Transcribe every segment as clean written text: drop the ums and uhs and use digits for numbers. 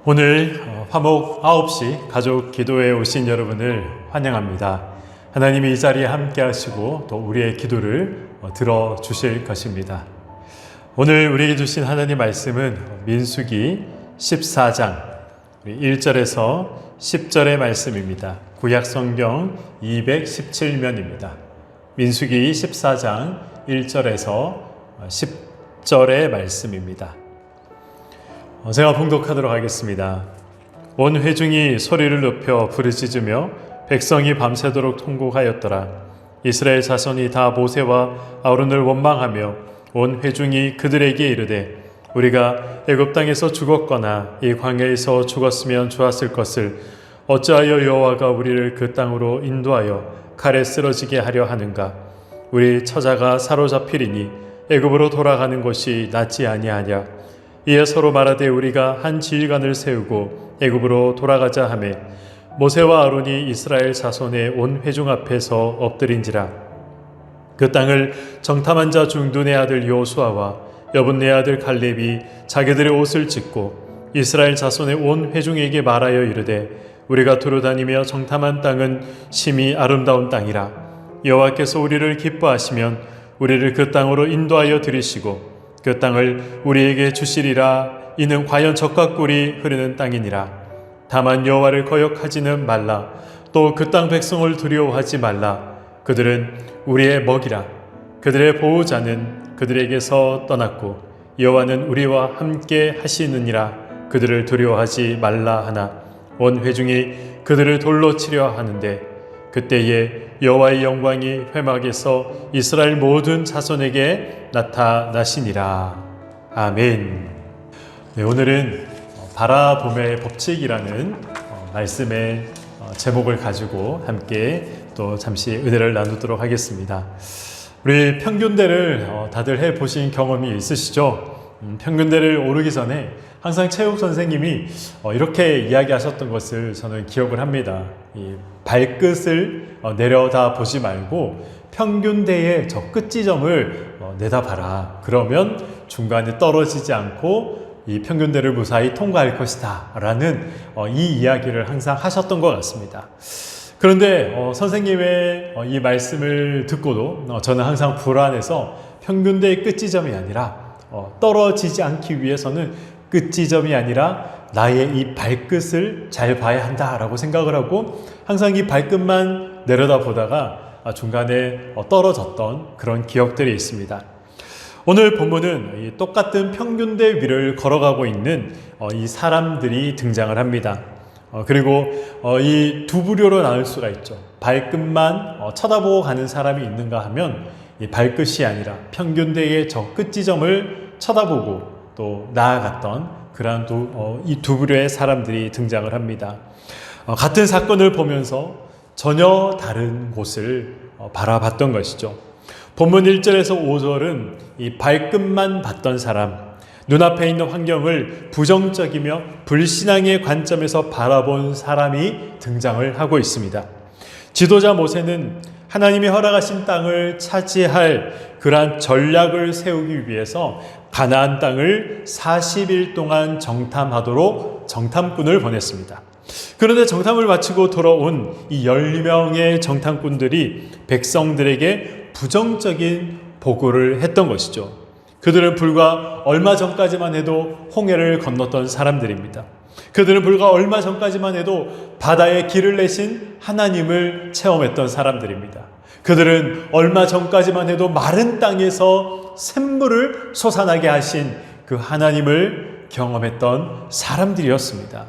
오늘 화목 9시 가족 기도에 오신 여러분을 환영합니다. 하나님이 이 자리에 함께 하시고 또 우리의 기도를 들어주실 것입니다. 오늘 우리에게 주신 하나님 말씀은 민수기 14장 1절에서 10절의 말씀입니다. 구약성경 217면입니다. 민수기 14장 1절에서 10절의 말씀입니다. 제가 봉독하도록 하겠습니다. 온 회중이 소리를 높여 부르짖으며 백성이 밤새도록 통곡하였더라. 이스라엘 자손이 다 모세와 아론을 원망하며 온 회중이 그들에게 이르되 우리가 애굽 땅에서 죽었거나 이 광야에서 죽었으면 좋았을 것을 어찌하여 여호와가 우리를 그 땅으로 인도하여 칼에 쓰러지게 하려 하는가. 우리 처자가 사로잡히리니 애굽으로 돌아가는 것이 낫지 아니하냐. 이에 서로 말하되 우리가 한 지휘관을 세우고 애굽으로 돌아가자 하매 모세와 아론이 이스라엘 자손의 온 회중 앞에서 엎드린지라. 그 땅을 정탐한 자 중 눈의 아들 여호수아와 여분네 아들 갈렙이 자기들의 옷을 찢고 이스라엘 자손의 온 회중에게 말하여 이르되 우리가 두루다니며 정탐한 땅은 심히 아름다운 땅이라. 여호와께서 우리를 기뻐하시면 우리를 그 땅으로 인도하여 들이시고 그 땅을 우리에게 주시리라. 이는 과연 젖과 꿀이 흐르는 땅이니라. 다만 여호와를 거역하지는 말라. 또 그 땅 백성을 두려워하지 말라. 그들은 우리의 먹이라. 그들의 보호자는 그들에게서 떠났고 여호와는 우리와 함께 하시느니라. 그들을 두려워하지 말라 하나 온 회중이 그들을 돌로 치려 하는데 그때에 여호와의 영광이 회막에서 이스라엘 모든 자손에게 나타나시니라. 아멘. 네, 오늘은 바라봄의 법칙이라는 말씀의 제목을 가지고 함께 또 잠시 은혜를 나누도록 하겠습니다. 우리 평균대를 다들 해보신 경험이 있으시죠? 평균대를 오르기 전에 항상 체육 선생님이 이렇게 이야기하셨던 것을 저는 기억을 합니다. 이 발끝을 내려다 보지 말고 평균대의 저 끝지점을 내다봐라. 그러면 중간에 떨어지지 않고 이 평균대를 무사히 통과할 것이다 라는 이 이야기를 항상 하셨던 것 같습니다. 그런데 선생님의 이 말씀을 듣고도 저는 항상 불안해서 평균대의 끝지점이 아니라 떨어지지 않기 위해서는 끝지점이 아니라 나의 이 발끝을 잘 봐야 한다라고 생각을 하고 항상 이 발끝만 내려다 보다가 중간에 떨어졌던 그런 기억들이 있습니다. 오늘 본문은 이 똑같은 평균대 위를 걸어가고 있는 이 사람들이 등장을 합니다. 그리고 이 두 부류로 나눌 수가 있죠. 발끝만 쳐다보고 가는 사람이 있는가 하면 이 발끝이 아니라 평균대의 저 끝지점을 쳐다보고 또 나아갔던 그러한 이 두 부류의 사람들이 등장을 합니다. 같은 사건을 보면서 전혀 다른 곳을 바라봤던 것이죠. 본문 1절에서 5절은 이 발끝만 봤던 사람, 눈앞에 있는 환경을 부정적이며 불신앙의 관점에서 바라본 사람이 등장을 하고 있습니다. 지도자 모세는 하나님이 허락하신 땅을 차지할 그러한 전략을 세우기 위해서 가나안 땅을 40일 동안 정탐하도록 정탐꾼을 보냈습니다. 그런데 정탐을 마치고 돌아온 이 12명의 정탐꾼들이 백성들에게 부정적인 보고를 했던 것이죠. 그들은 불과 얼마 전까지만 해도 홍해를 건넜던 사람들입니다. 그들은 불과 얼마 전까지만 해도 바다에 길을 내신 하나님을 체험했던 사람들입니다. 그들은 얼마 전까지만 해도 마른 땅에서 샘물을 솟아나게 하신 그 하나님을 경험했던 사람들이었습니다.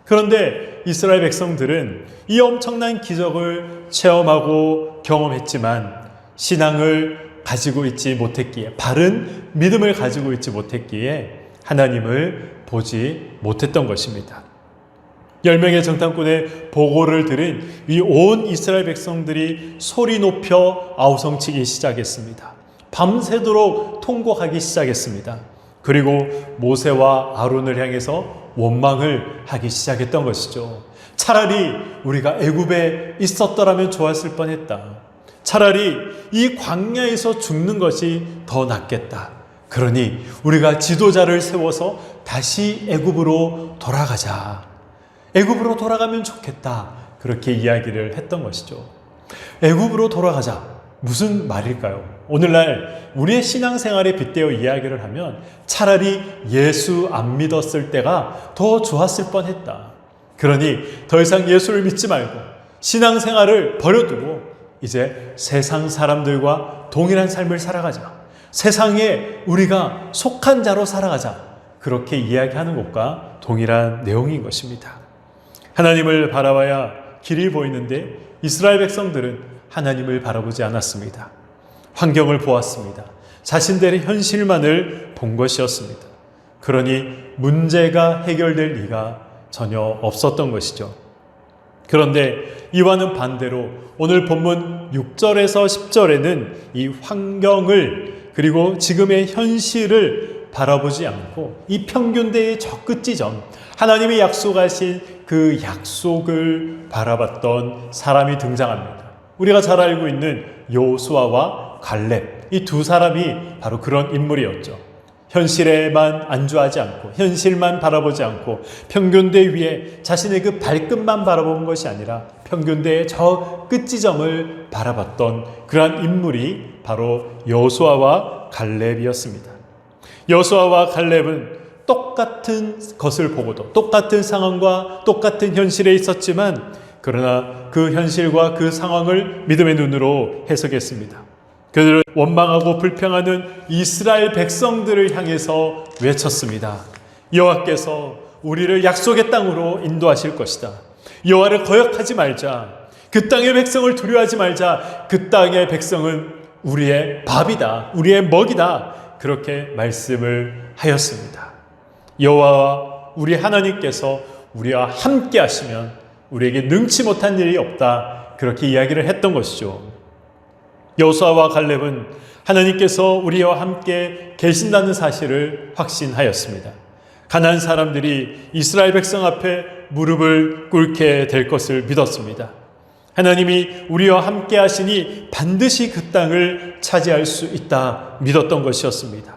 그런데 이스라엘 백성들은 이 엄청난 기적을 체험하고 경험했지만 신앙을 가지고 있지 못했기에, 바른 믿음을 가지고 있지 못했기에 하나님을 보지 못했던 것입니다. 10명의 정탐꾼의 보고를 들은 이 온 이스라엘 백성들이 소리 높여 아우성치기 시작했습니다. 밤새도록 통곡하기 시작했습니다. 그리고 모세와 아론을 향해서 원망을 하기 시작했던 것이죠. 차라리 우리가 애굽에 있었더라면 좋았을 뻔했다. 차라리 이 광야에서 죽는 것이 더 낫겠다. 그러니 우리가 지도자를 세워서 다시 애굽으로 돌아가자. 애굽으로 돌아가면 좋겠다. 그렇게 이야기를 했던 것이죠. 애굽으로 돌아가자. 무슨 말일까요? 오늘날 우리의 신앙생활에 빗대어 이야기를 하면 차라리 예수 안 믿었을 때가 더 좋았을 뻔했다. 그러니 더 이상 예수를 믿지 말고 신앙생활을 버려두고 이제 세상 사람들과 동일한 삶을 살아가자. 세상에 우리가 속한 자로 살아가자. 그렇게 이야기하는 것과 동일한 내용인 것입니다. 하나님을 바라봐야 길이 보이는데 이스라엘 백성들은 하나님을 바라보지 않았습니다. 환경을 보았습니다. 자신들의 현실만을 본 것이었습니다. 그러니 문제가 해결될 리가 전혀 없었던 것이죠. 그런데 이와는 반대로 오늘 본문 6절에서 10절에는 이 환경을 그리고 지금의 현실을 바라보지 않고 이 평균대의 저 끝지점, 하나님이 약속하신 그 약속을 바라봤던 사람이 등장합니다. 우리가 잘 알고 있는 여호수아와 갈렙, 이 두 사람이 바로 그런 인물이었죠. 현실에만 안주하지 않고 현실만 바라보지 않고 평균대 위에 자신의 그 발끝만 바라본 것이 아니라 평균대의 저 끝지점을 바라봤던 그러한 인물이 바로 여호수아와 갈렙이었습니다. 여호수아와 갈렙은 똑같은 것을 보고도 똑같은 상황과 똑같은 현실에 있었지만 그러나 그 현실과 그 상황을 믿음의 눈으로 해석했습니다. 그들은 원망하고 불평하는 이스라엘 백성들을 향해서 외쳤습니다. 여호와께서 우리를 약속의 땅으로 인도하실 것이다. 여호와를 거역하지 말자. 그 땅의 백성을 두려워하지 말자. 그 땅의 백성은 우리의 밥이다. 우리의 먹이다. 그렇게 말씀을 하였습니다. 여호와와 우리 하나님께서 우리와 함께 하시면 우리에게 능치 못한 일이 없다. 그렇게 이야기를 했던 것이죠. 여호수아와 갈렙은 하나님께서 우리와 함께 계신다는 사실을 확신하였습니다. 가나안 사람들이 이스라엘 백성 앞에 무릎을 꿇게 될 것을 믿었습니다. 하나님이 우리와 함께 하시니 반드시 그 땅을 차지할 수 있다 믿었던 것이었습니다.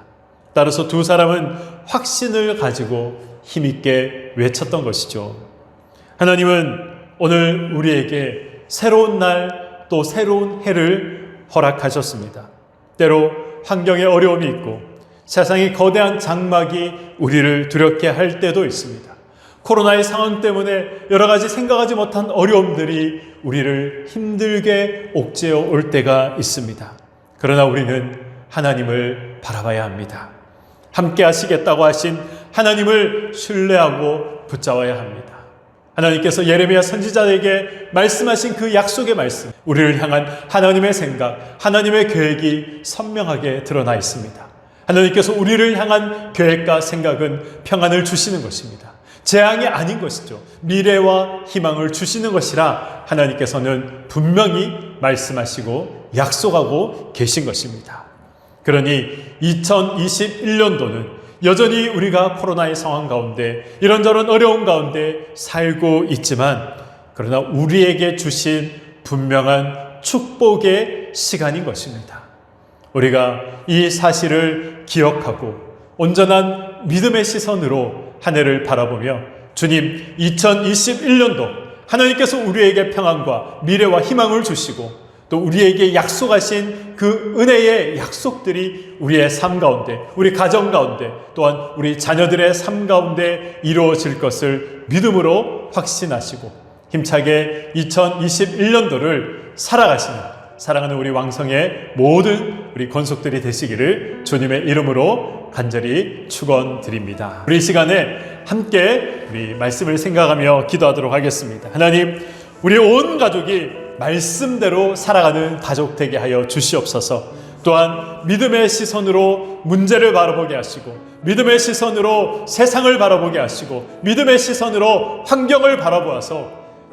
따라서 두 사람은 확신을 가지고 힘있게 외쳤던 것이죠. 하나님은 오늘 우리에게 새로운 날 또 새로운 해를 허락하셨습니다. 때로 환경에 어려움이 있고 세상의 거대한 장막이 우리를 두렵게 할 때도 있습니다. 코로나의 상황 때문에 여러 가지 생각하지 못한 어려움들이 우리를 힘들게 옥죄어 올 때가 있습니다. 그러나 우리는 하나님을 바라봐야 합니다. 함께 하시겠다고 하신 하나님을 신뢰하고 붙잡아야 합니다. 하나님께서 예레미야 선지자에게 말씀하신 그 약속의 말씀, 우리를 향한 하나님의 생각, 하나님의 계획이 선명하게 드러나 있습니다. 하나님께서 우리를 향한 계획과 생각은 평안을 주시는 것입니다. 재앙이 아닌 것이죠. 미래와 희망을 주시는 것이라 하나님께서는 분명히 말씀하시고 약속하고 계신 것입니다. 그러니 2021년도는 여전히 우리가 코로나의 상황 가운데 이런저런 어려운 가운데 살고 있지만 그러나 우리에게 주신 분명한 축복의 시간인 것입니다. 우리가 이 사실을 기억하고 온전한 믿음의 시선으로 한 해를 바라보며 주님 2021년도 하나님께서 우리에게 평안과 미래와 희망을 주시고 또 우리에게 약속하신 그 은혜의 약속들이 우리의 삶 가운데, 우리 가정 가운데, 또한 우리 자녀들의 삶 가운데 이루어질 것을 믿음으로 확신하시고 힘차게 2021년도를 살아가시는 사랑하는 우리 왕성의 모든 우리 권속들이 되시기를 주님의 이름으로 간절히 축원드립니다. 우리 시간에 함께 우리 말씀을 생각하며 기도하도록 하겠습니다. 하나님, 우리 온 가족이 말씀대로 살아가는 가족 되게 하여 주시옵소서. 또한 믿음의 시선으로 문제를 바라보게 하시고 믿음의 시선으로 세상을 바라보게 하시고 믿음의 시선으로 환경을 바라보아서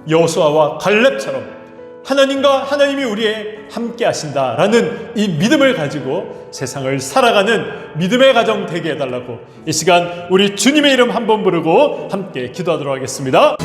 여호수아와 갈렙처럼 하나님과 하나님이 우리의 함께 하신다라는 이 믿음을 가지고 세상을 살아가는 믿음의 가정 되게 해달라고 이 시간 우리 주님의 이름 한번 부르고 함께 기도하도록 하겠습니다.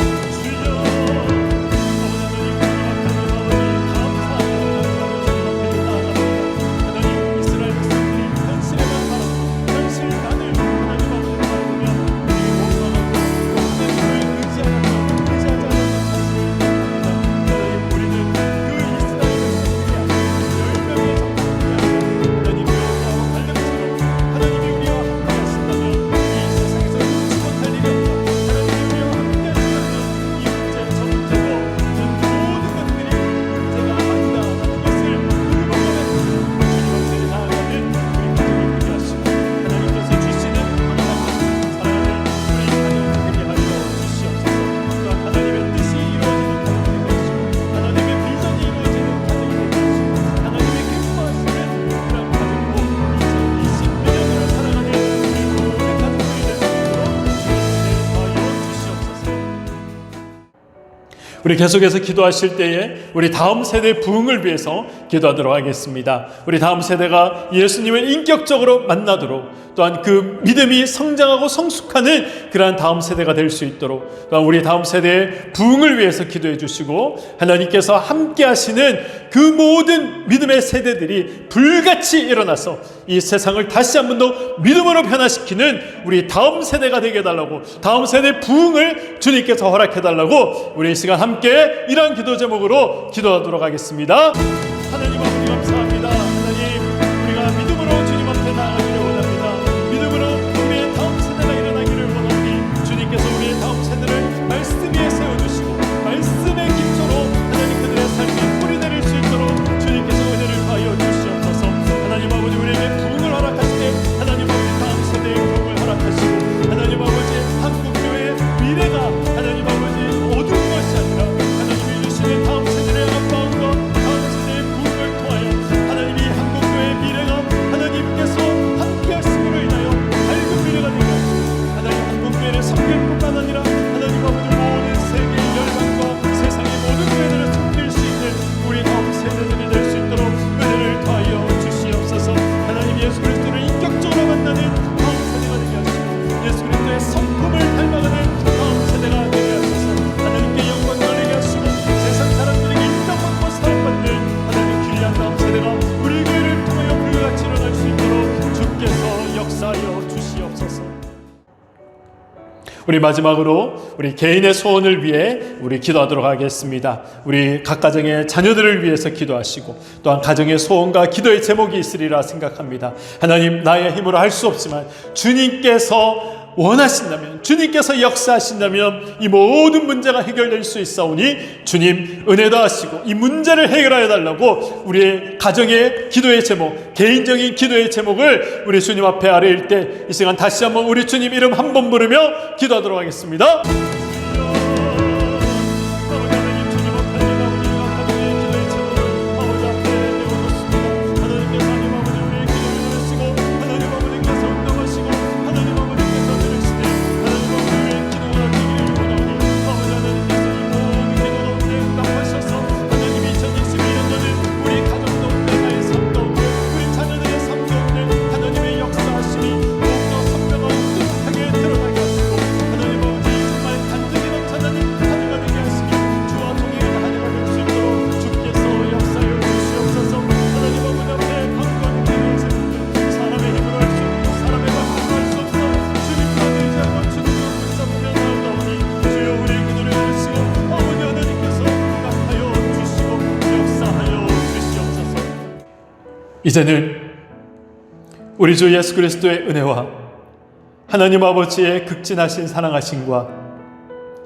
우리 계속해서 기도하실 때에 우리 다음 세대의 부흥을 위해서 기도하도록 하겠습니다. 우리 다음 세대가 예수님을 인격적으로 만나도록, 또한 그 믿음이 성장하고 성숙하는 그러한 다음 세대가 될 수 있도록, 또한 우리 다음 세대의 부흥을 위해서 기도해 주시고, 하나님께서 함께 하시는 그 모든 믿음의 세대들이 불같이 일어나서 이 세상을 다시 한 번 더 믿음으로 변화시키는 우리 다음 세대가 되게 해달라고, 다음 세대의 부흥을 주님께서 허락해 달라고 우리 이 시간 함께 이러한 기도 제목으로 기도하도록 하겠습니다. 하나님 아버지 감사합니다. 하나님, 우리가 믿음으로 주님 앞에 나아가기를 원합니다. 믿음으로 우리의 다음 세대가 일어나기를 원하니 주님께서 우리의 다음 세대를 말씀 위에 세워주시고 말씀의 기초로 하나님 그들의 삶이 뿌리 내릴 수 있도록 주님께서 은혜를 하여 주시옵소서. 하나님 아버지, 우리에게 부흥을 허락하실 때 하나님 아버지 다음 세대의 부흥을 허락하시고, 하나님 아버지 한국교회의 미래가 하나님 아버지 어두운 것이 아니라 하나님이 주시는 다음 세대의 안방과 다음 세대의 부흥을 통하여 하나님이 한국교회의 미래가 하나님께서 함께 하심으로 인하여 밝은 미래가 되게 하시고, 하나님 한국교회를 섬길 뿐만 아니라 하나님 아버지 모든 세계 열방과 세상의 모든 교회들을 섬길 수 있는 우리 다음 세대들이 될 수 있도록 은혜를 더하여 주시옵소서. 하나님 예수 그리스도를 인격적으로 만나는 다음 세대가 되게 하시고, 예수 그리스도의 성품을 닮아가는 다음 세대가 되게 하소서. 하나님께 영광을 내게 하시고 세상 사람들에게 인정받고 사랑받는 하나님 귀한 다음 세대가 우리 교회를 통하여 불같이 일어날 수 있도록 주께서 역사하여 주시옵소서. 우리 마지막으로 우리 개인의 소원을 위해 우리 기도하도록 하겠습니다. 우리 각 가정의 자녀들을 위해서 기도하시고, 또한 가정의 소원과 기도의 제목이 있으리라 생각합니다. 하나님, 나의 힘으로 할 수 없지만 주님께서 원하신다면, 주님께서 역사하신다면 이 모든 문제가 해결될 수 있사오니 주님 은혜도 하시고 이 문제를 해결하여 달라고 우리의 가정의 기도의 제목, 개인적인 기도의 제목을 우리 주님 앞에 아뢰일 때 이 시간 다시 한번 우리 주님 이름 한 번 부르며 기도하도록 하겠습니다. 이제는 우리 주 예수 그리스도의 은혜와 하나님 아버지의 극진하신 사랑하심과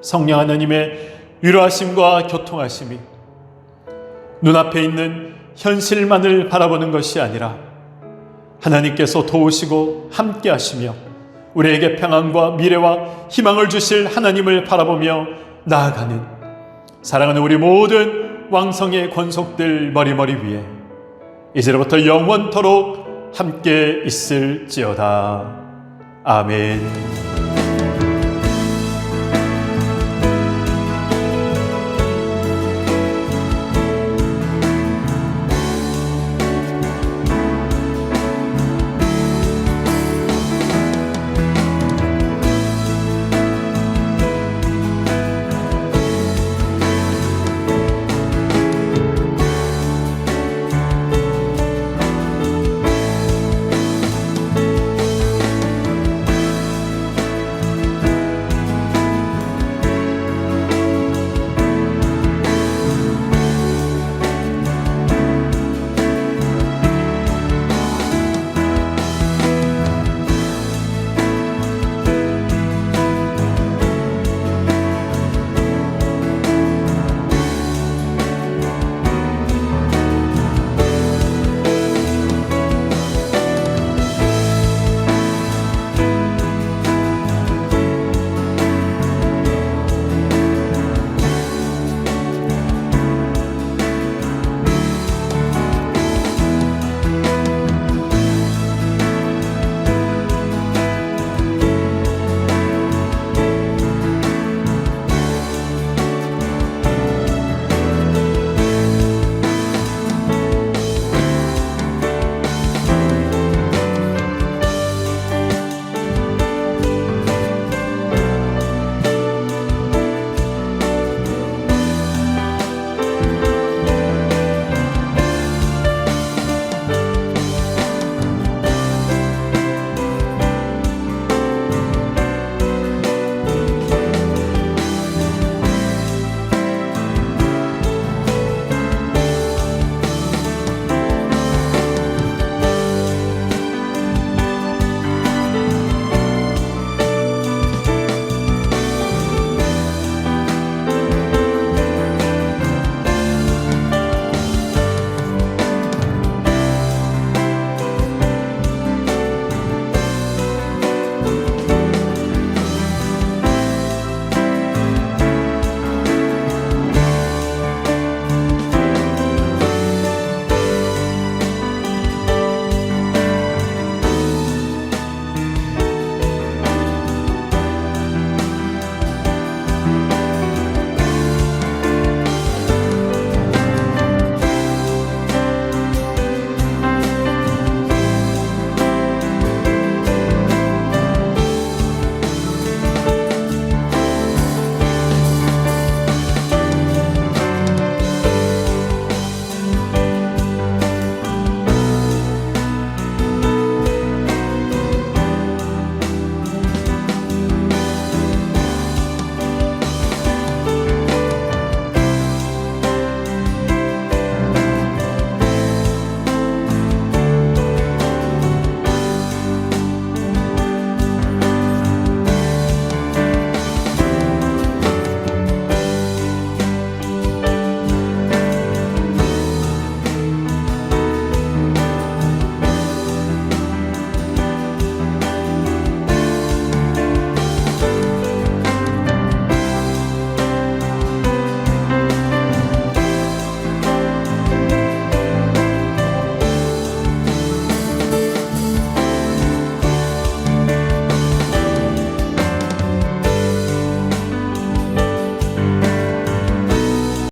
성령 하나님의 위로하심과 교통하심이 눈앞에 있는 현실만을 바라보는 것이 아니라 하나님께서 도우시고 함께 하시며 우리에게 평안과 미래와 희망을 주실 하나님을 바라보며 나아가는 사랑하는 우리 모든 왕성의 권속들 머리머리 위에 이제로부터 영원토록 함께 있을지어다. 아멘.